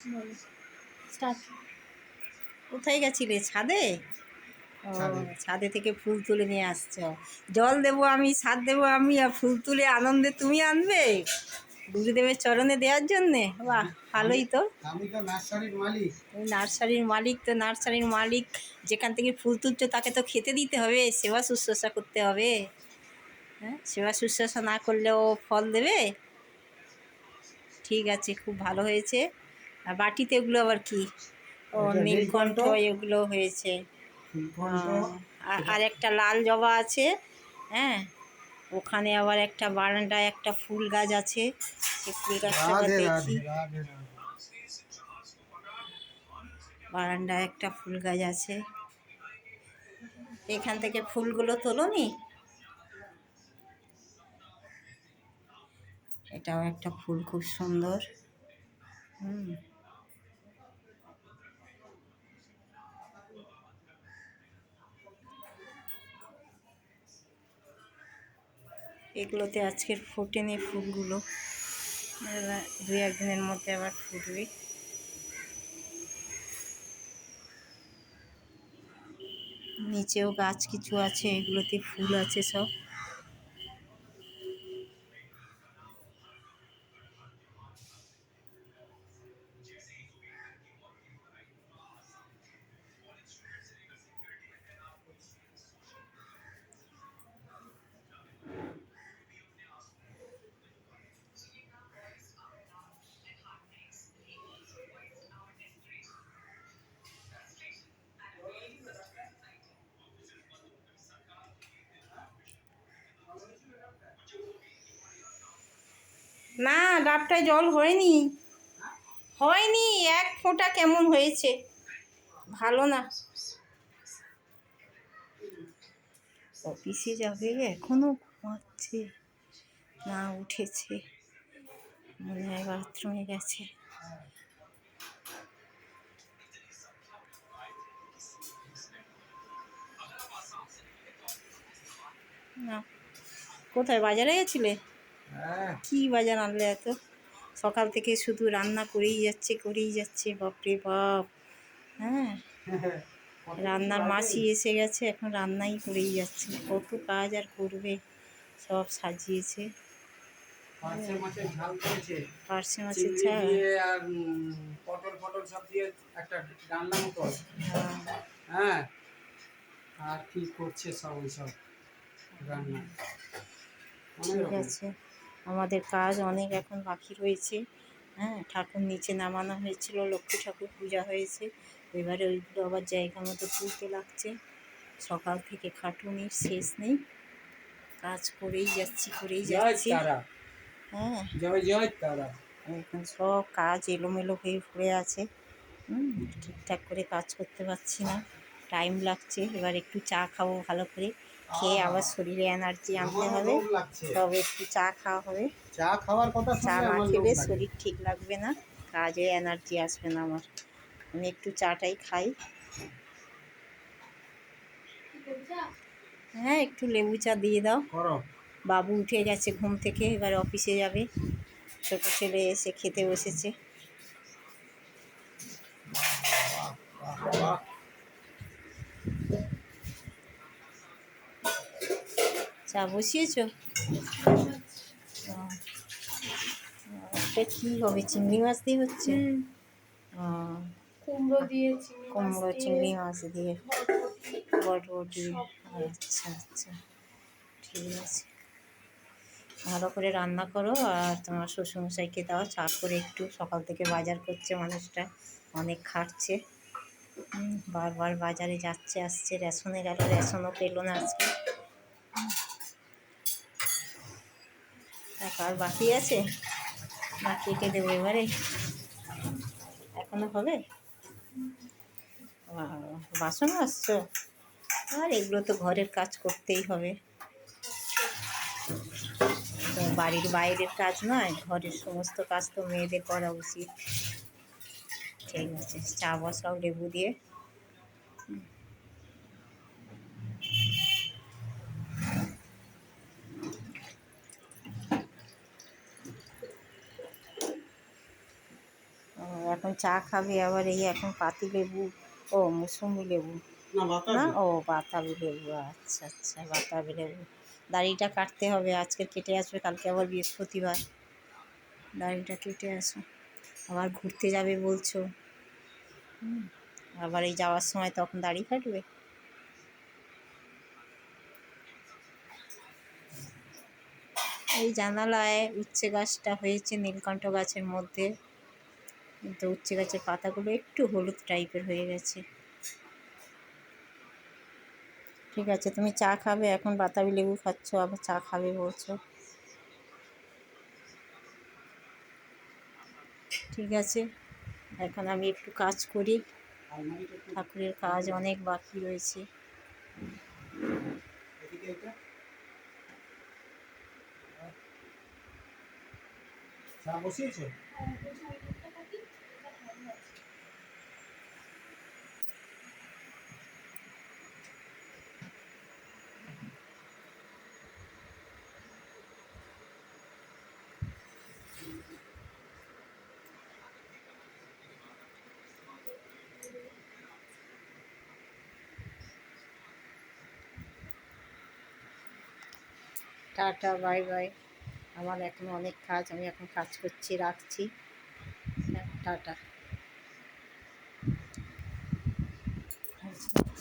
বলো স্টার্ট। কোথায় গেছিলে? ছাদে? ও, ছাদে থেকে ফুল তুলে নিয়ে আসছো। জল দেবো আমি, সার দেবো আমি, আর ফুল তুলে আনন্দে তুমি আনবে গুরুদেবের চরণে দেওয়ার জন্যে। বাহ, ভালোই তো। আমি তো নার্সারির মালিক। তুমি নার্সারির মালিক, তো নার্সারির মালিক যেখান থেকে ফুল তুলছো তাকে তো খেতে দিতে হবে, সেবা শুশ্রূষা করতে হবে। হ্যাঁ, সেবা শুশ্রূষা না করলেও ফল দেবে। ঠিক আছে, খুব ভালো হয়েছে। আর বাটিতে এগুলো আবার কি? ও, এটা নীলকণ্ঠ, নীলকণ্ঠ। এগুলো হয়েছে। নীলকণ্ঠ। আর একটা লাল জবা আছে। হ্যাঁ, ওখানে আবার একটা বারান্দায় একটা ফুল গাছ আছে, সেই ফুল গাছটা আবার রাধে দেখি। রাধে রাধে রাধে। বারান্দায় একটা ফুল গাছ আছে। এখান থেকে ফুলগুলো তোলোনি? এটাও একটা ফুল, খুব সুন্দর। হুম, এগুলোতে আজকের ফোটেনি ফুলগুলো, এবার দু একদিনের মধ্যে আবার ফুটবে। নিচেও গাছ কিছু আছে, এগুলোতে ফুল আছে সব। না, ডাবটায় জল হয়নি, হয়নি, এক ফোঁটা কেমন হয়েছে, ভালো না। অফিসে যাবে, এখনো ঘুমাচ্ছে, না উঠেছে, মনে হয় বাথরুমে গেছে। না, কোথায় বাজারে গেছিলে? হ্যাঁ। কি বাজার আনলে এত? সকাল থেকে শুধু রান্না করেই যাচ্ছে, করেই যাচ্ছে, বাপরে বাপ। হ্যাঁ, রান্নার মাসি এসে গেছে, এখন রান্নাই করেই যাচ্ছে, কত কাজ আর করবে। সব সাজিয়েছে, পার্শে মাছের ঝাল করেছে। পার্শে মাছের চিংড়ি ঝাল। দিয়ে আর পটল ফটল সব দিয়ে একটা ডালনা মতো। হ্যাঁ। আর কি করছে সব ওইসব রান্না। ঠিক আছে, আমাদের কাজ অনেক এখন বাকি রয়েছে। হ্যাঁ, ঠাকুর নিচে নামানো হয়েছিল, লক্ষ্মী ঠাকুর পূজা হয়েছে, এবারে ওইগুলো আবার জায়গা মতো তুলতে লাগছে। সকাল থেকে খাটুনির শেষ নেই, কাজ করেই যাচ্ছি, করেই যাচ্ছি। হ্যাঁ, জয় জয় তারা। এখন সব কাজ এলোমেলো হয়ে পড়ে আছে। ঠিকঠাক করে কাজ করতে পারছি না, টাইম লাগছে। এবার একটু চা খাবো, ভালো করে খেয়ে আবার শরীরে এনার্জি আনতে হবে, তবে একটু চা খাওয়া হবে। চা খাওয়ার কথা চা শুনলে না আমার লোভ খেলে লাগে। শরীর ঠিক লাগবে না, কাজে এনার্জি আসবে না আমার। আমি একটু চাটাই খাই। হ্যাঁ, একটু লেবু চা দিয়ে দাও। করো। বাবু উঠে গেছে ঘুম থেকে, এবার অফিসে যাবে। ছোট ছেলে এসে খেতে বসেছে। চা বসিয়েছো? কি হবে, চিংড়ি মাছ দিয়ে হচ্ছে? কুমড়ো দিয়ে কুমড়ো, চিংড়ি মাছ দিয়ে, বটবটি। আচ্ছা আচ্ছা, ঠিক আছে, ভালো করে রান্না করো। আর তোমার শ্বশুরমশাইকে দাও চা করে, একটু সকাল থেকে বাজার করছে মানুষটা, অনেক খাটছে। বারবার বাজারে যাচ্ছে আসছে, রেশনে গেল, রেশনও পেলো না আজকে। আর বাকি আছে, না কেটে দেবো এবারে? এখনো হবে? বাসন আসছো? আর এগুলো তো ঘরের কাজ করতেই হবে, তো বাড়ির বাইরের কাজ নয়, ঘরের সমস্ত কাজ তো মেয়েদের করা উচিত। ঠিক আছে, চা বসাও লেবু দিয়ে। এখন চা খাবে আবার এই এখন পাতি লেবু, ও মুসুম্বি লেবু না না, বাতাবি। ও বাতাবি লেবু, আচ্ছা আচ্ছা বাতাবি লেবু। দাড়িটা কাটতে হবে, আজকে কেটে আসবে, কালকে আবার বৃহস্পতিবার, দাড়িটা কেটে আসো। আবার ঘুরতে যাবে বলছো, হুম, আবার এই যাওয়ার সময় তখন দাড়ি কাটবে। এই জানালায় উচ্ছে গাছটা হয়েছে নীলকণ্ঠ গাছের মধ্যে, কিন্তু উচ্ছে গাছের পাতাগুলো একটু হলুদ টাইপের হয়ে গেছে। ঠিক আছে, তুমি চা খাবে এখন, বাতাবি লেবু খাচ্ছ আবার চা খাবে বলছো। ঠিক আছে, এখন আমি একটু কাজ করি, আলমারিটা একটু ঠাকুরের কাজ অনেক বাকি রয়েছে। এদিকে এটা। চা বসিয়েছো? Tata, bye bye. আমার এখন অনেক কাজ, আমি এখন কাজ করছি, রাখছি। টাটা।